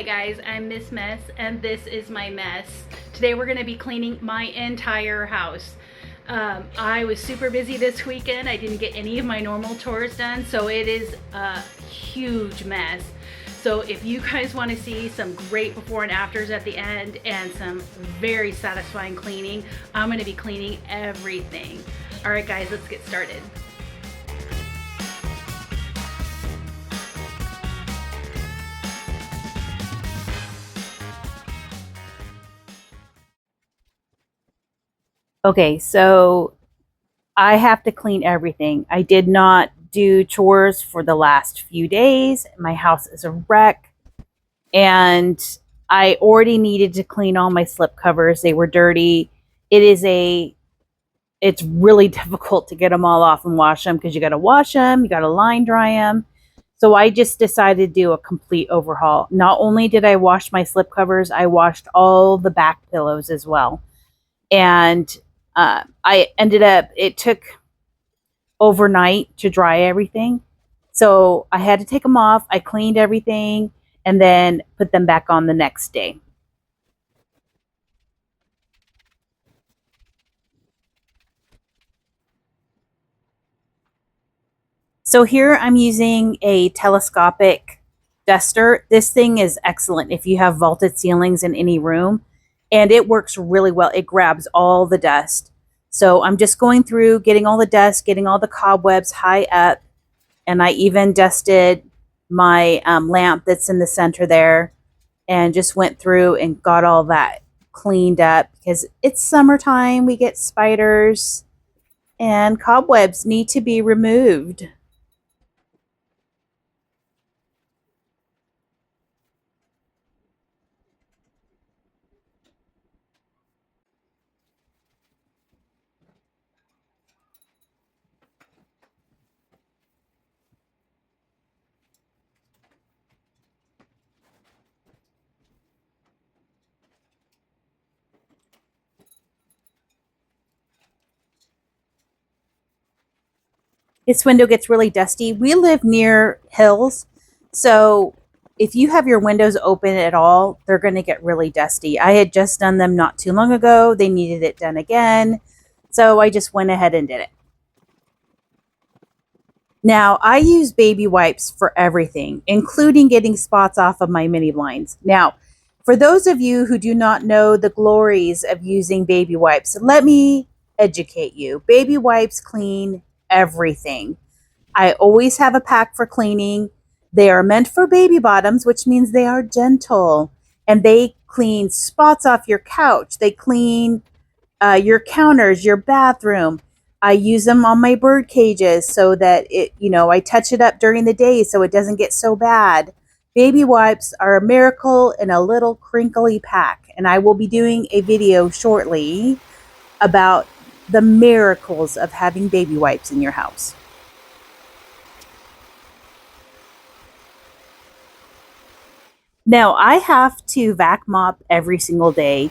Hi guys, I'm Miss Mess and this is my mess. Today we're going to be cleaning my entire house. I was super busy this weekend. I didn't get any of my normal chores done, so it is a huge mess. So if you guys want to see some great before and afters at the end and some very satisfying cleaning, I'm going to be cleaning everything. All right guys, let's get started. Okay, so I have to clean everything. I did not do chores for the last few days. My house is a wreck, and I already needed to clean all my slip covers. They were dirty. It's really difficult to get them all off and wash them because you got to wash them, you got to line dry them. So I just decided to do a complete overhaul. Not only did I wash my slip covers, I washed all the back pillows as well. And it took overnight to dry everything. So I had to take them off. I cleaned everything and then put them back on the next day. So here I'm using a telescopic duster. This thing is excellent if you have vaulted ceilings in any room, and it works really well. It grabs all the dust. So I'm just going through, getting all the dust, getting all the cobwebs high up, and I even dusted my lamp that's in the center there and just went through and got all that cleaned up because it's summertime. We get spiders and cobwebs need to be removed. This window gets really dusty. We live near hills, so if you have your windows open at all, they're going to get really dusty. I had just done them not too long ago. They needed it done again, so I just went ahead and did it. Now, I use baby wipes for everything, including getting spots off of my mini blinds. Now, for those of you who do not know the glories of using baby wipes, let me educate you. Baby wipes clean everything. I always have a pack for cleaning. They are meant for baby bottoms, which means they are gentle, and they clean spots off your couch. They clean your counters, your bathroom. I use them on my bird cages so that I touch it up during the day so it doesn't get so bad. Baby wipes are a miracle in a little crinkly pack, and I will be doing a video shortly about the miracles of having baby wipes in your house. Now, I have to vac mop every single day.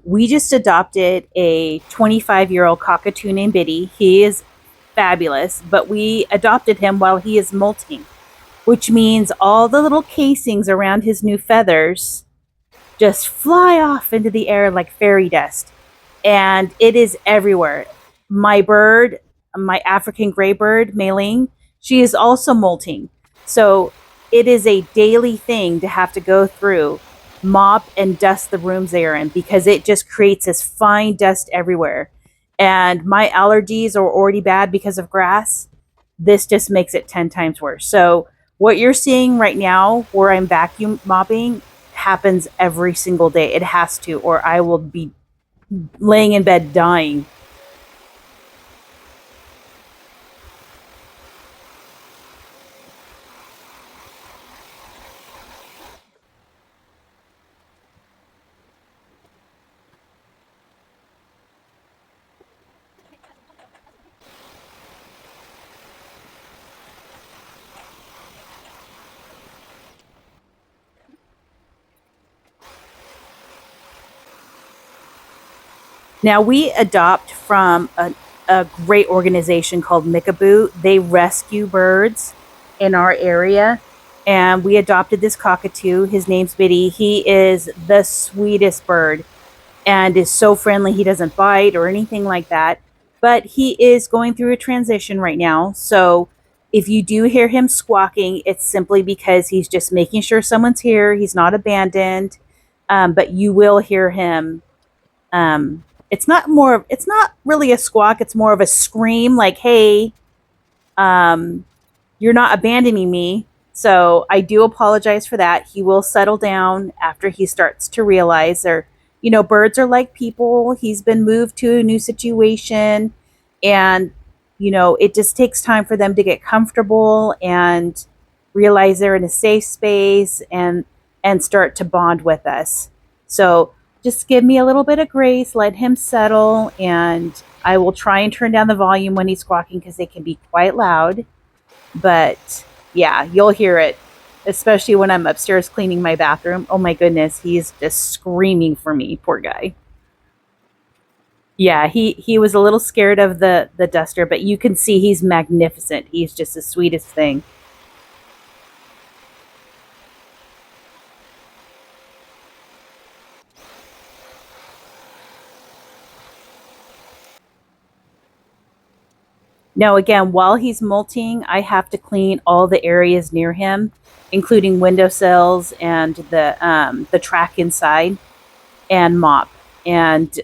We just adopted a 25-year-old cockatoo named Biddy. He is fabulous, but we adopted him while he is molting, which means all the little casings around his new feathers just fly off into the air like fairy dust. And it is everywhere. My bird, my African gray bird, Mailing, she is also molting. So it is a daily thing to have to go through, mop and dust the rooms they are in because it just creates this fine dust everywhere. And my allergies are already bad because of grass. This just makes it 10 times worse. So what you're seeing right now where I'm vacuum mopping happens every single day. It has to, or I will be laying in bed dying. Now we adopt from a great organization called Mickaboo. They rescue birds in our area, and we adopted this cockatoo. His name's Biddy. He is the sweetest bird and is so friendly. He doesn't bite or anything like that. But he is going through a transition right now. So if you do hear him squawking, it's simply because he's just making sure someone's here. He's not abandoned. But you will hear him. It's not really a squawk. It's more of a scream like, hey, um, you're not abandoning me. So I do apologize for that. He will settle down after he starts to realize, or, birds are like people. He's been moved to a new situation, and, it just takes time for them to get comfortable and realize they're in a safe space and start to bond with us. So just give me a little bit of grace, let him settle, and I will try and turn down the volume when he's squawking because they can be quite loud. But yeah, you'll hear it, especially when I'm upstairs cleaning my bathroom. Oh my goodness, he's just screaming for me, poor guy. Yeah, he was a little scared of the duster, but you can see he's magnificent. He's just the sweetest thing. Now again, while he's molting, I have to clean all the areas near him, including windowsills and the track inside, and mop. And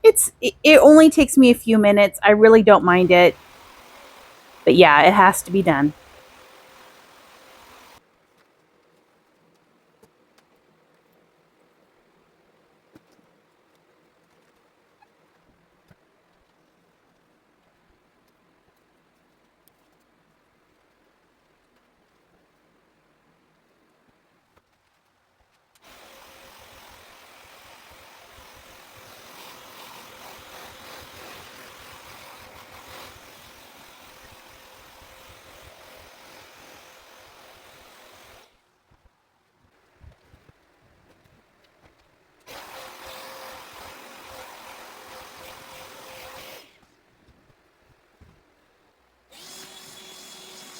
it only takes me a few minutes. I really don't mind it, but yeah, it has to be done.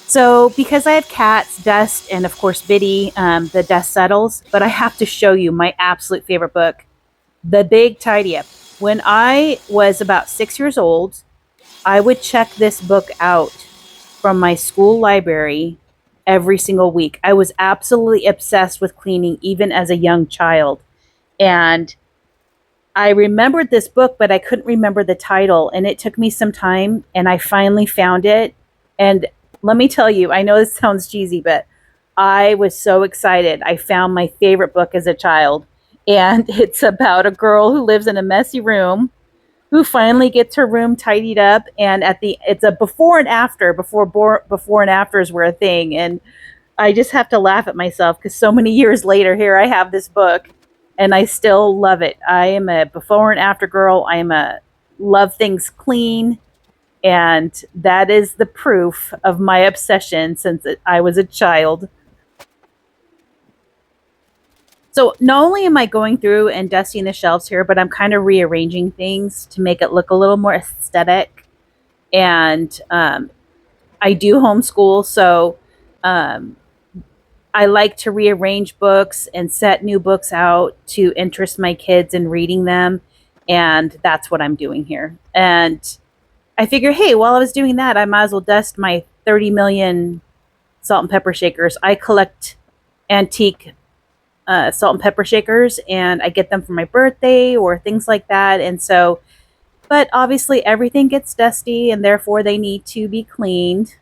So, because I have cats, dust, and of course Biddy, the dust settles. But I have to show you my absolute favorite book, The Big Tidy Up. When I was about 6 years old, I would check this book out from my school library every single week. I was absolutely obsessed with cleaning, even as a young child. And I remembered this book, but I couldn't remember the title. And it took me some time, and I finally found it. And let me tell you, I know this sounds cheesy, but I was so excited. I found my favorite book as a child. And it's about a girl who lives in a messy room, who finally gets her room tidied up. And it's a before and after, before and afters were a thing. And I just have to laugh at myself because so many years later, here I have this book and I still love it. I am a before and after girl. I am a love things clean. And that is the proof of my obsession since I was a child. So not only am I going through and dusting the shelves here, but I'm kind of rearranging things to make it look a little more aesthetic. And I do homeschool, so um, I like to rearrange books and set new books out to interest my kids in reading them. And that's what I'm doing here. And I figure, hey, while I was doing that, I might as well dust my 30 million salt and pepper shakers. I collect antique salt and pepper shakers, and I get them for my birthday or things like that. And so, but obviously everything gets dusty and therefore they need to be cleaned.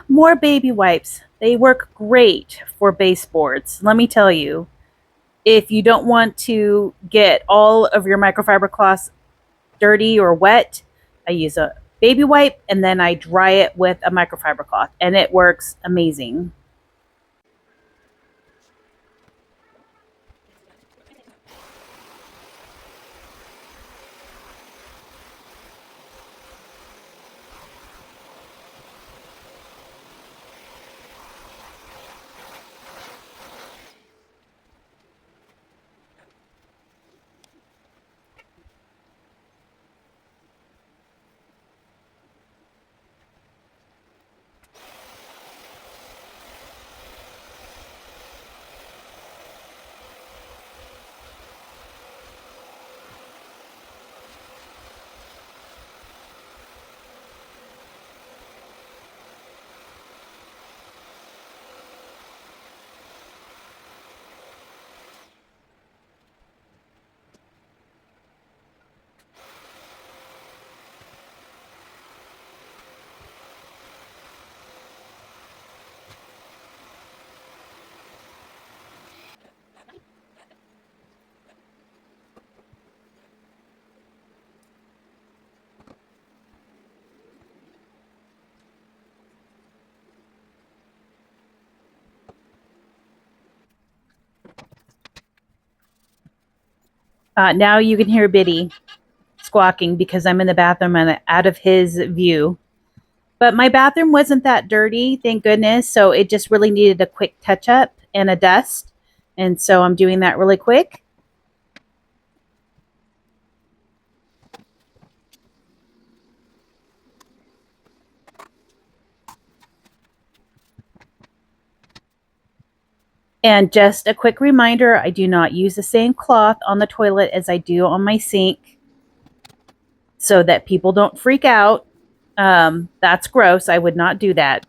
More baby wipes. They work great for baseboards. Let me tell you, if you don't want to get all of your microfiber cloths dirty or wet, I use a baby wipe and then I dry it with a microfiber cloth, and it works amazing. Now you can hear Biddy squawking because I'm in the bathroom and out of his view. But my bathroom wasn't that dirty, thank goodness. So it just really needed a quick touch up and a dust. And so I'm doing that really quick. And just a quick reminder, I do not use the same cloth on the toilet as I do on my sink so that people don't freak out. That's gross. I would not do that.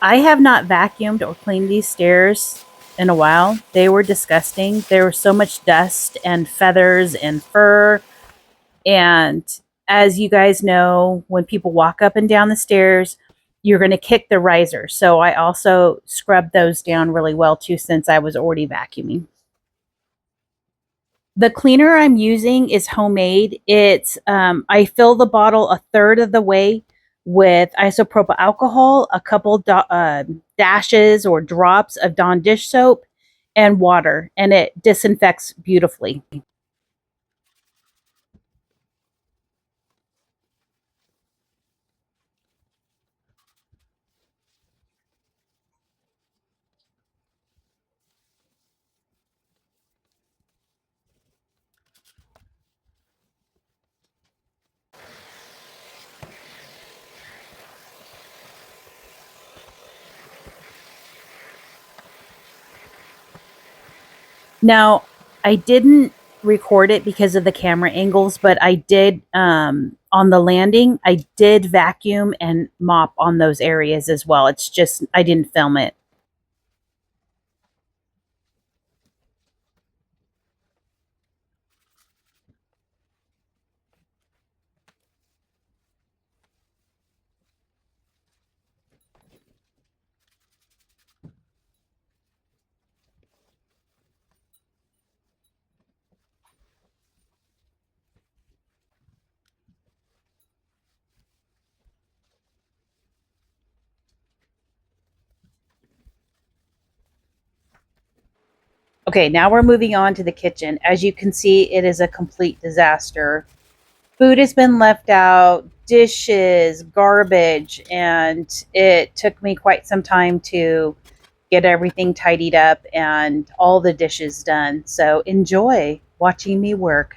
I have not vacuumed or cleaned these stairs in a while. They were disgusting. There was so much dust and feathers and fur. And as you guys know, when people walk up and down the stairs, you're going to kick the riser. So I also scrubbed those down really well too, since I was already vacuuming. The cleaner I'm using is homemade. I fill the bottle a third of the way with isopropyl alcohol, a couple dashes or drops of Dawn dish soap, and water, and it disinfects beautifully. Now, I didn't record it because of the camera angles, but I did on the landing. I did vacuum and mop on those areas as well. It's just I didn't film it. Okay, now we're moving on to the kitchen. As you can see, it is a complete disaster. Food has been left out, dishes, garbage, and it took me quite some time to get everything tidied up and all the dishes done. So enjoy watching me work.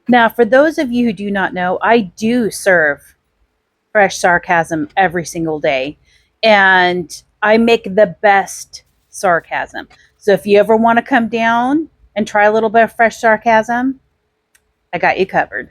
Now, for those of you who do not know, I do serve fresh sarcasm every single day. And I make the best sarcasm. So if you ever want to come down and try a little bit of fresh sarcasm, I got you covered.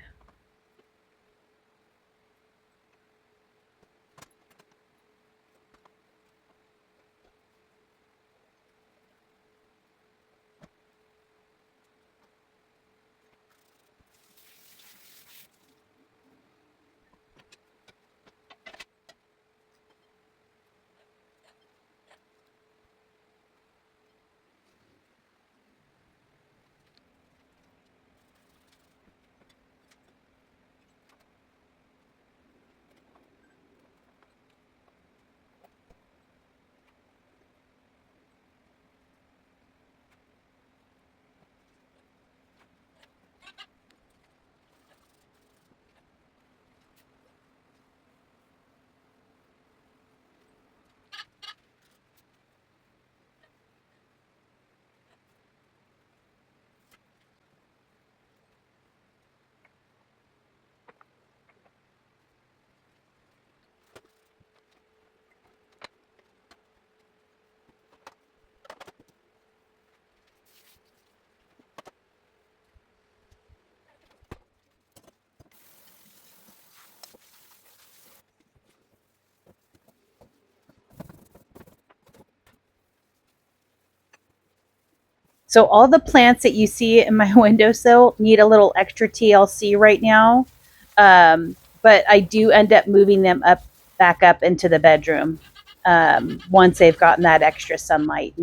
So all the plants that you see in my windowsill need a little extra TLC right now. But I do end up moving them up back up into the bedroom once they've gotten that extra sunlight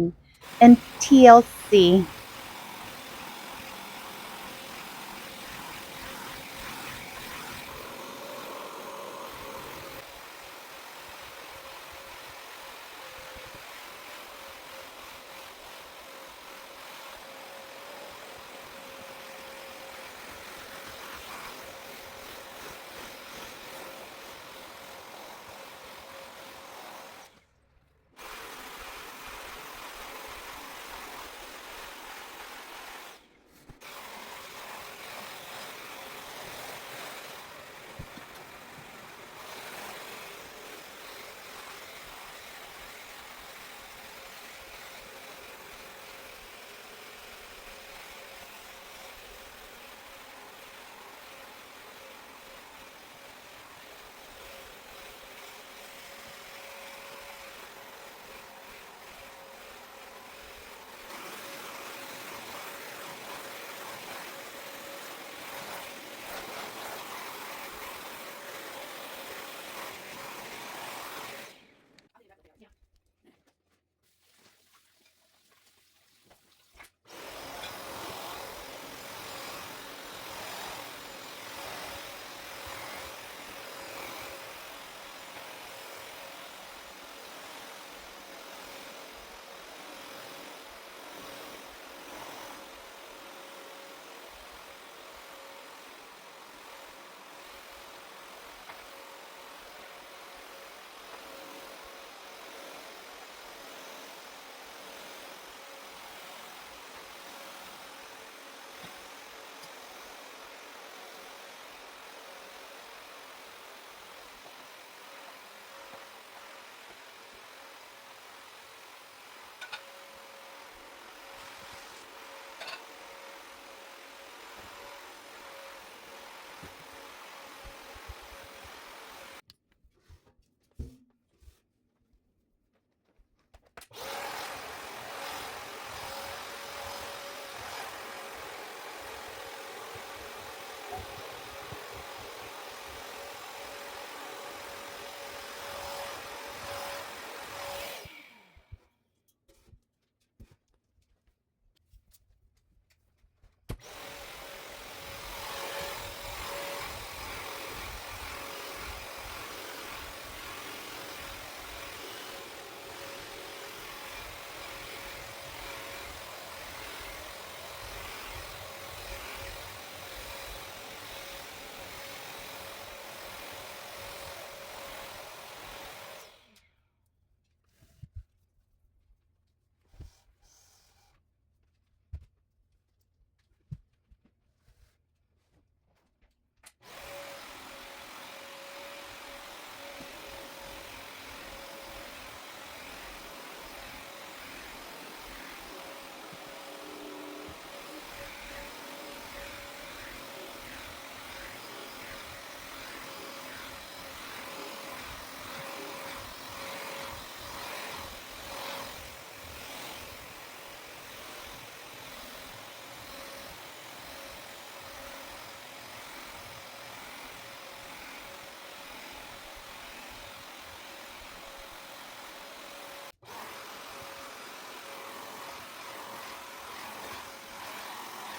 and TLC.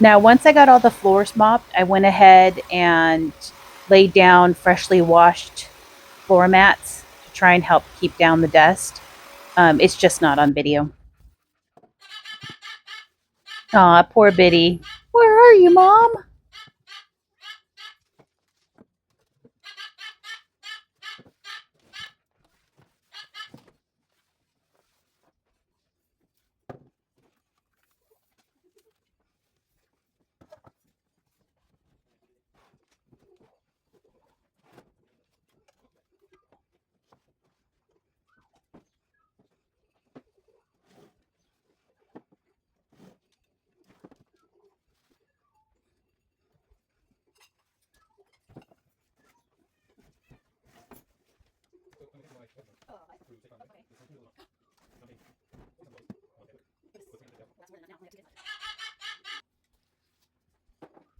Now, once I got all the floors mopped, I went ahead and laid down freshly washed floor mats to try and help keep down the dust. It's just not on video. Aw, poor Biddy. Where are you, Mom?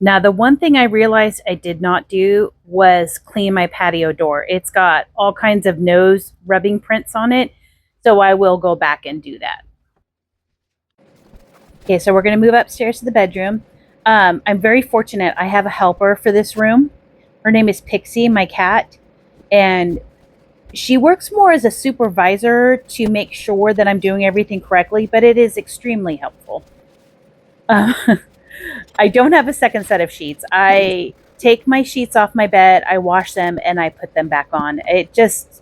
Now, the one thing I realized I did not do was clean my patio door. It's got all kinds of nose rubbing prints on it, so I will go back and do that. Okay, so we're going to move upstairs to the bedroom. I'm very fortunate. I have a helper for this room. Her name is Pixie, my cat, and she works more as a supervisor to make sure that I'm doing everything correctly, but it is extremely helpful. Uh, I don't have a second set of sheets. I take my sheets off my bed, I wash them, and I put them back on. It's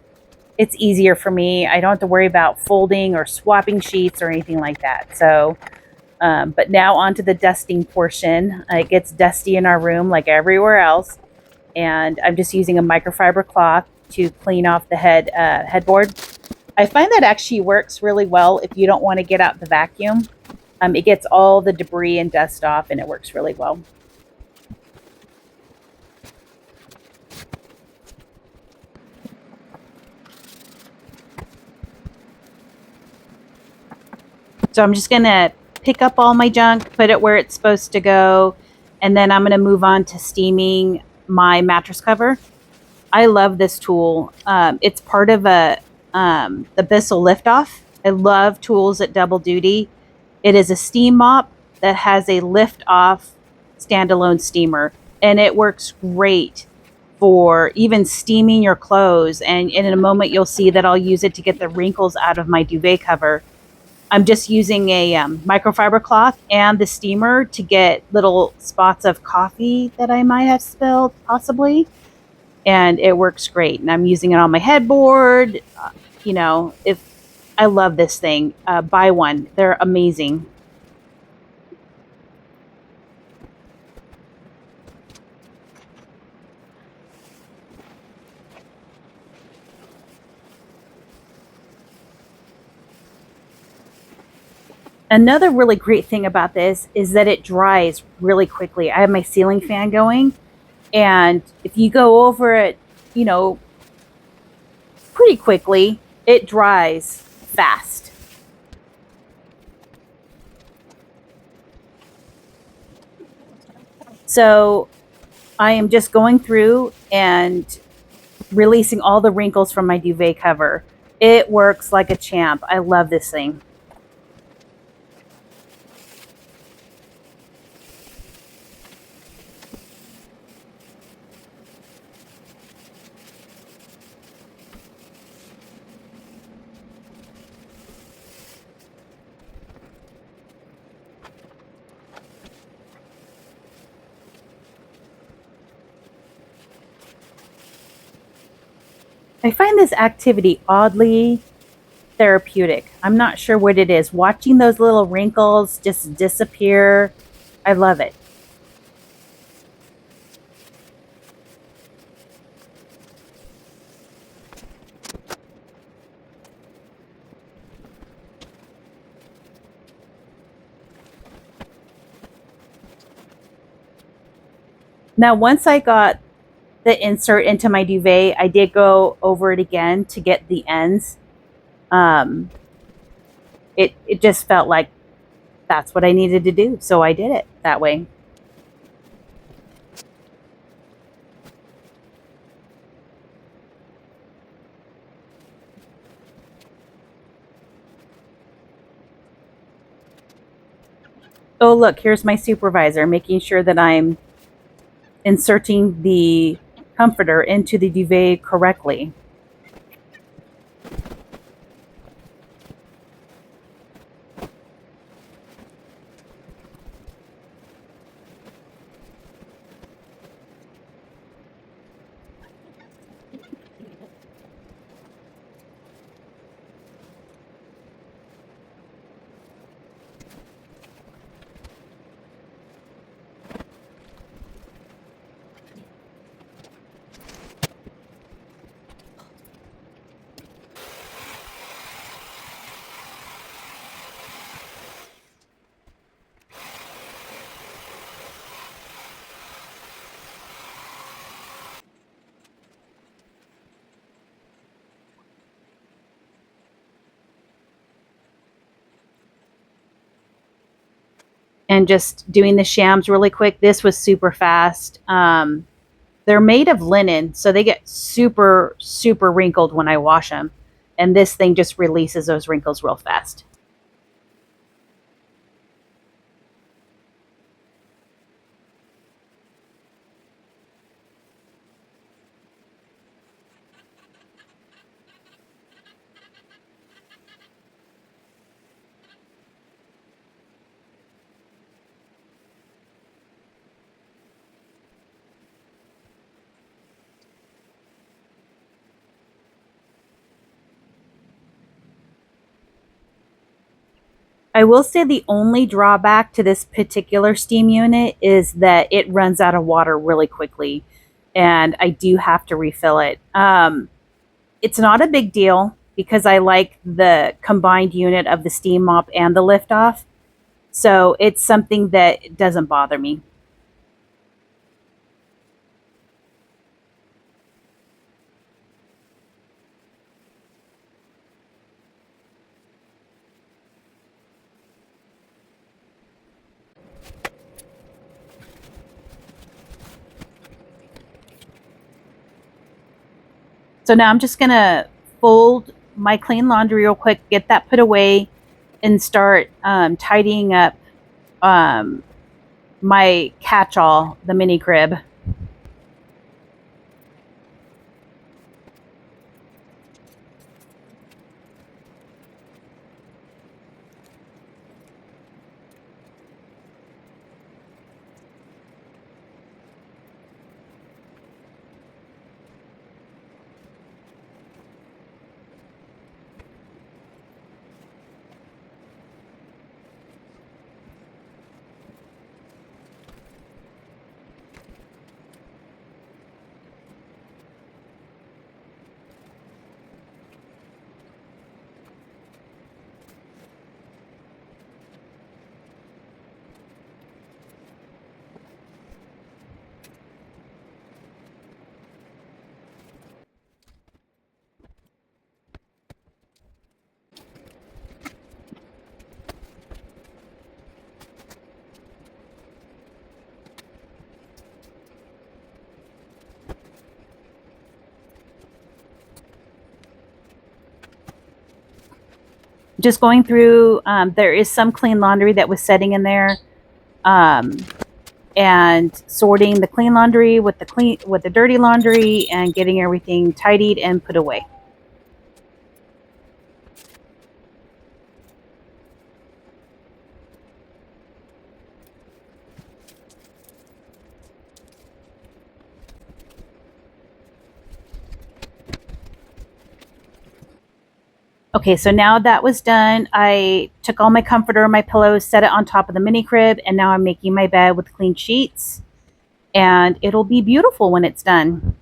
easier for me. I don't have to worry about folding or swapping sheets or anything like that. So, but now on to the dusting portion. It gets dusty in our room like everywhere else, and I'm just using a microfiber cloth to clean off the headboard. I find that actually works really well if you don't want to get out the vacuum. It gets all the debris and dust off, and it works really well. So I'm just going to pick up all my junk, put it where it's supposed to go, and then I'm going to move on to steaming my mattress cover. I love this tool. It's part of the Bissell Liftoff. I love tools that double duty. It is a steam mop that has a lift off standalone steamer, and it works great for even steaming your clothes. And in a moment, you'll see that I'll use it to get the wrinkles out of my duvet cover. I'm just using a microfiber cloth and the steamer to get little spots of coffee that I might have spilled, possibly. And it works great. And I'm using it on my headboard. If I love this thing, buy one. They're amazing. Another really great thing about this is that it dries really quickly. I have my ceiling fan going, and if you go over it, you know, pretty quickly, it dries fast. So I am just going through and releasing all the wrinkles from my duvet cover. It works like a champ. I love this thing. I find this activity oddly therapeutic. I'm not sure what it is. Watching those little wrinkles just disappear, I love it. Now, once I got the insert into my duvet, I did go over it again to get the ends. Um, it just felt like that's what I needed to do, so I did it that way. Oh, look, here's my supervisor making sure that I'm inserting the comforter into the duvet correctly. And just doing the shams really quick. This was super fast. They're made of linen, so they get super, super wrinkled when I wash them. And this thing just releases those wrinkles real fast. I will say the only drawback to this particular steam unit is that it runs out of water really quickly, and I do have to refill it. It's not a big deal because I like the combined unit of the steam mop and the lift off. So it's something that doesn't bother me. So now I'm just going to fold my clean laundry real quick, get that put away, and start tidying up um, my catch all, the mini crib. Just going through, there is some clean laundry that was setting in there. Um, and sorting the clean laundry with the dirty laundry and getting everything tidied and put away. Okay, so now that was done, I took all my comforter, my pillows, set it on top of the mini crib, and now I'm making my bed with clean sheets. And it'll be beautiful when it's done.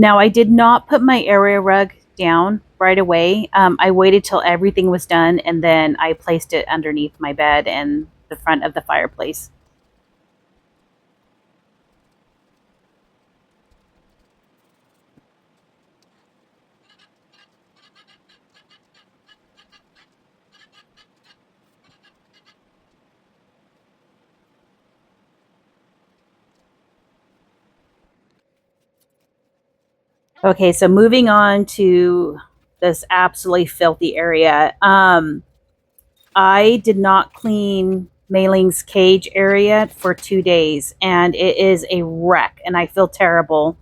Now, I did not put my area rug down right away. I waited till everything was done and then I placed it underneath my bed and the front of the fireplace. Okay, so moving on to this absolutely filthy area. I did not clean Mayling's cage area for 2 days, and it is a wreck, and I feel terrible,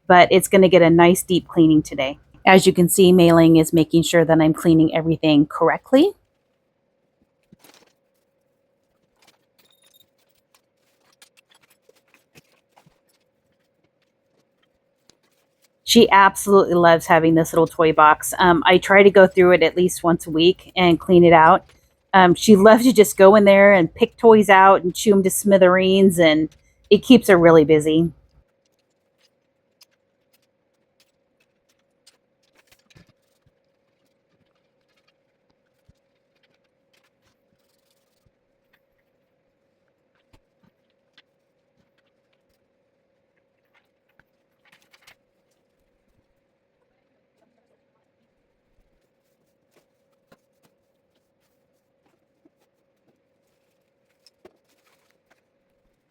but it's going to get a nice deep cleaning today. As you can see, Mailing is making sure that I'm cleaning everything correctly. She absolutely loves having this little toy box. I try to go through it at least once a week and clean it out. She loves to just go in there and pick toys out and chew them to smithereens, and it keeps her really busy.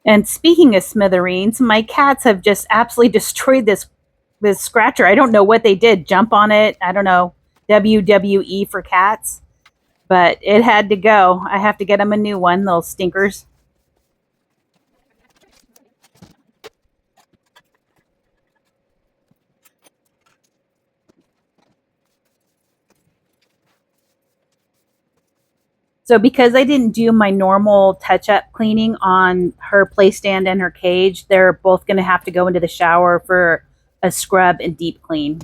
And speaking of smithereens, my cats have just absolutely destroyed this scratcher. I don't know what they did. Jump on it. I don't know. WWE for cats. But it had to go. I have to get them a new one, those stinkers. So because I didn't do my normal touch-up cleaning on her play stand and her cage, they're both going to have to go into the shower for a scrub and deep clean.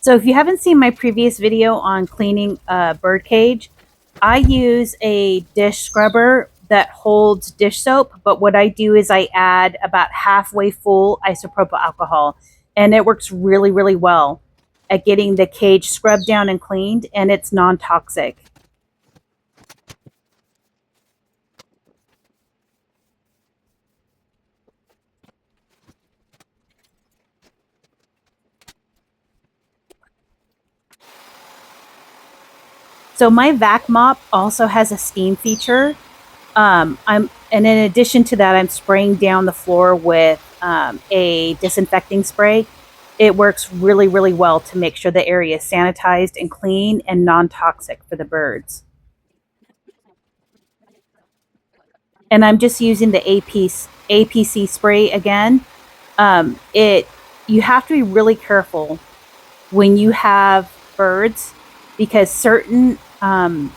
So if you haven't seen my previous video on cleaning a bird cage, I use a dish scrubber that holds dish soap, but what I do is I add about halfway full isopropyl alcohol, and it works really, really well at getting the cage scrubbed down and cleaned, and it's non-toxic. So my vac mop also has a steam feature. And in addition to that, I'm spraying down the floor with a disinfecting spray. It works really, really well to make sure the area is sanitized and clean and non-toxic for the birds. And I'm just using the APC spray again. It You have to be really careful when you have birds because certain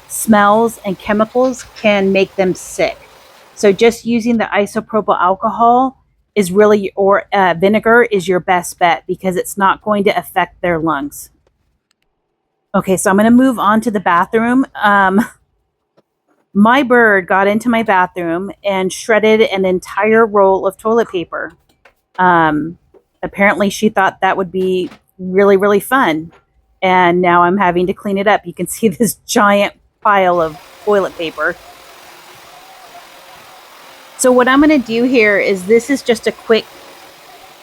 smells and chemicals can make them sick. So just using the isopropyl alcohol is really, or vinegar is your best bet because it's not going to affect their lungs. Okay, so I'm going to move on to the bathroom. My bird got into my bathroom and shredded an entire roll of toilet paper. Um, Apparently, she thought that would be really, really fun. And now I'm having to clean it up. You can see this giant pile of toilet paper. So, what I'm going to do here is this is just a quick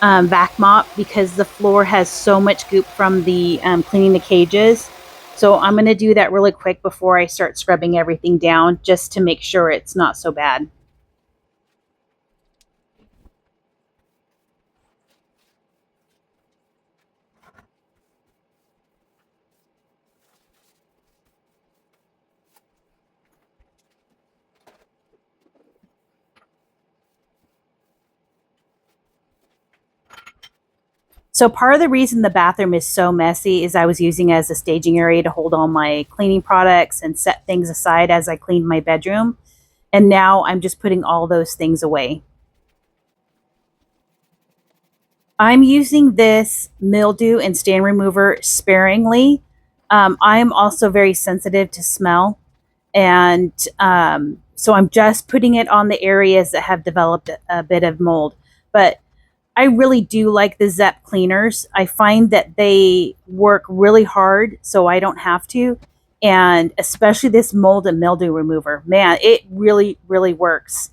vac mop because the floor has so much goop from the cleaning the cages. So, I'm going to do that really quick before I start scrubbing everything down just to make sure it's not so bad. So part of the reason the bathroom is so messy is I was using it as a staging area to hold all my cleaning products and set things aside as I cleaned my bedroom. And now I'm just putting all those things away. I'm using this mildew and stain remover sparingly. I am also very sensitive to smell. And so I'm just putting it on the areas that have developed a bit of mold. But I really do like the Zep cleaners. I find that they work really hard, so I don't have to. And especially this mold and mildew remover, man, it really, really works.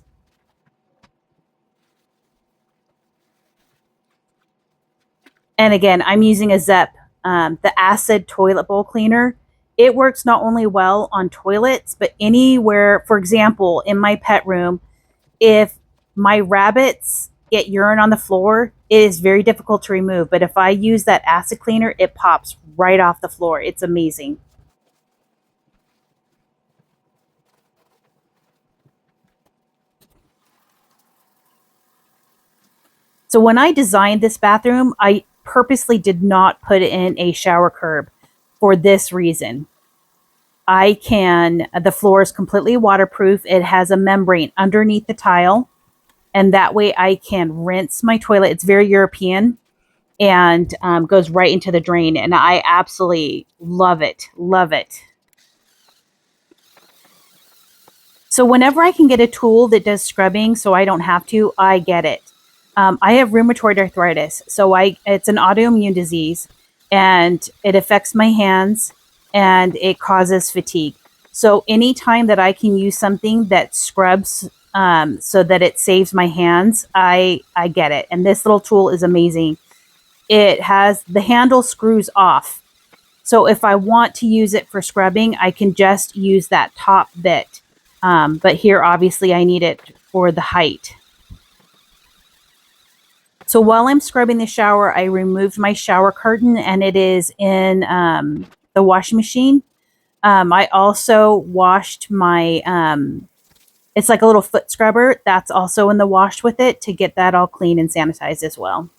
And again, I'm using a Zep, the acid toilet bowl cleaner. It works not only well on toilets, but anywhere, for example, in my pet room, if my rabbits get urine on the floor, it is very difficult to remove. But if I use that acid cleaner, it pops right off the floor. It's amazing. So when I designed this bathroom, I purposely did not put in a shower curb for this reason. The floor is completely waterproof. It has a membrane underneath the tile, and that way I can rinse my toilet. It's very European and goes right into the drain, and I absolutely love it. Love it. So whenever I can get a tool that does scrubbing, so I don't have to, I get it. I have rheumatoid arthritis, so I it's an autoimmune disease, and it affects my hands, and it causes fatigue. So anytime that I can use something that scrubs, so that it saves my hands, I get it. And this little tool is amazing. It has the handle screws off, so if I want to use it for scrubbing, I can just use that top bit. But here, obviously, I need it for the height. So while I'm scrubbing the shower, I removed my shower curtain and it is in the washing machine. I also washed my, it's like a little foot scrubber that's also in the wash with it to get that all clean and sanitized as well.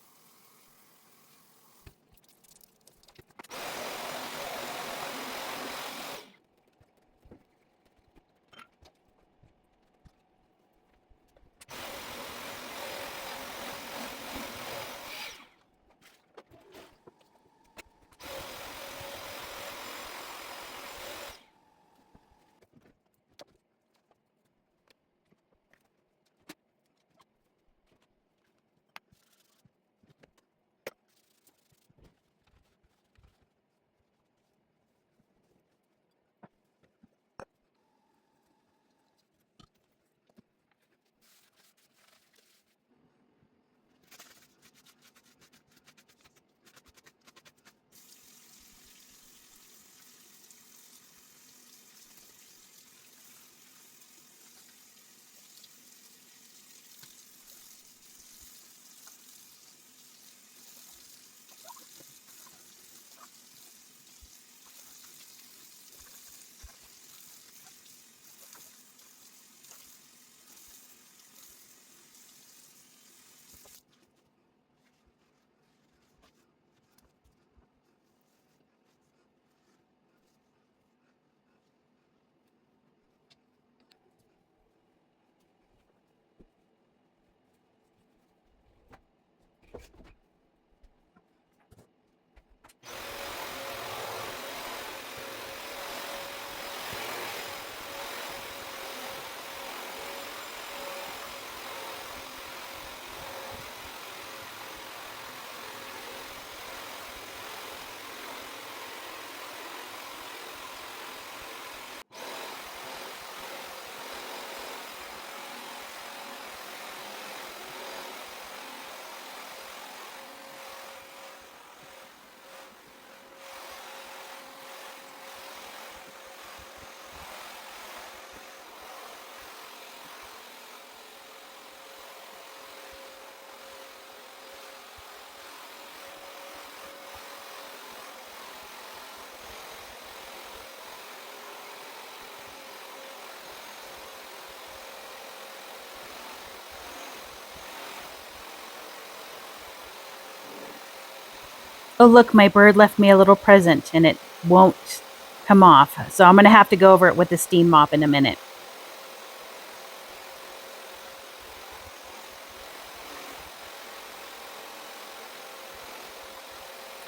Oh, look, my bird left me a little present and it won't come off. So I'm going to have to go over it with the steam mop in a minute.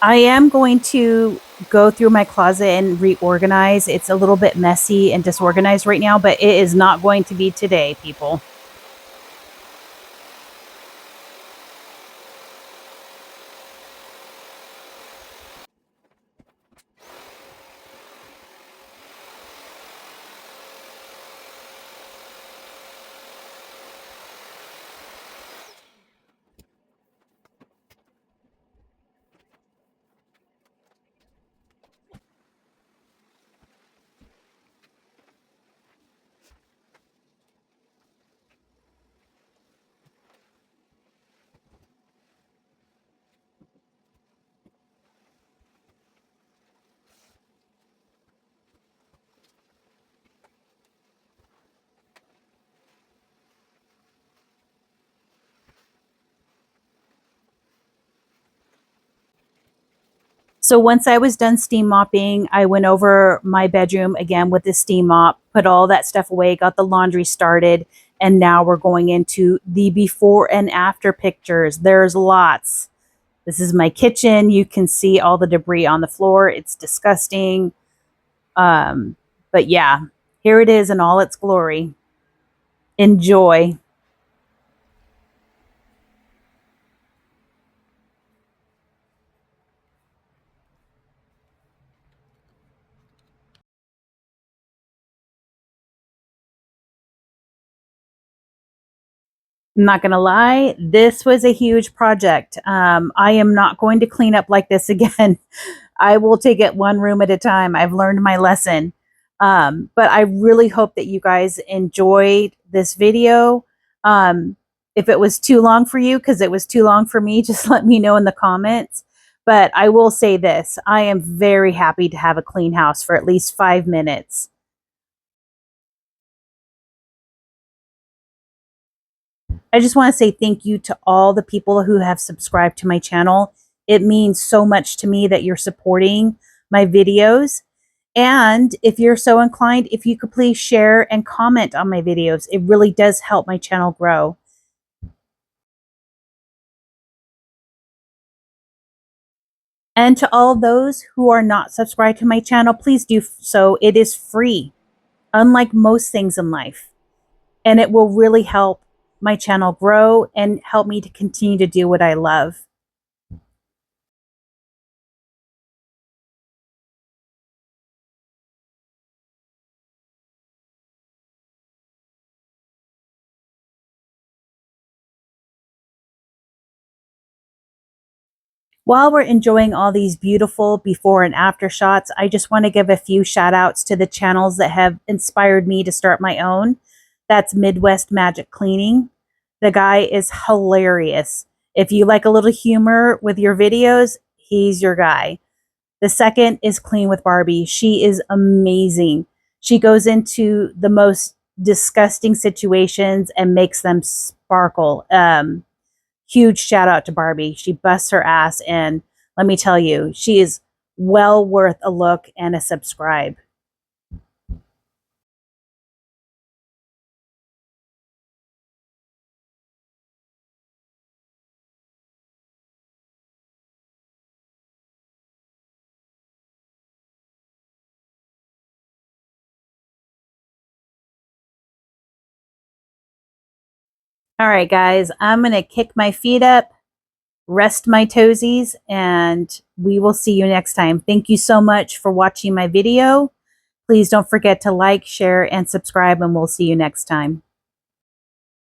I am going to go through my closet and reorganize. It's a little bit messy and disorganized right now, but it is not going to be today, people. So once I was done steam mopping, I went over my bedroom again with the steam mop, put all that stuff away, got the laundry started, and now we're going into the before and after pictures. There's lots. This is my kitchen. You can see all the debris on the floor. It's disgusting. But yeah, here it is in all its glory. Enjoy. I'm not going to lie, this was a huge project. I am not going to clean up like this again. I will take it one room at a time. I've learned my lesson. But I really hope that you guys enjoyed this video. If it was too long for you, because it was too long for me, just let me know in the comments. But I will say this, I am very happy to have a clean house for at least 5 minutes. I just want to say thank you to all the people who have subscribed to my channel. It means so much to me that you're supporting my videos. And if you're so inclined, if you could please share and comment on my videos, it really does help my channel grow. And to all those who are not subscribed to my channel, please do so. It is free, unlike most things in life. And it will really help my channel grow and help me to continue to do what I love. While we're enjoying all these beautiful before and after shots, I just want to give a few shout outs to the channels that have inspired me to start my own. That's Midwest Magic Cleaning. The guy is hilarious. If you like a little humor with your videos, he's your guy. The second is Clean with Barbie. She is amazing. She goes into the most disgusting situations and makes them sparkle. Huge shout out to Barbie. She busts her ass, and let me tell you, she is well worth a look and a subscribe. All right, guys, I'm going to kick my feet up, rest my toesies, and we will see you next time. Thank you so much for watching my video. Please don't forget to like, share, and subscribe, and we'll see you next time.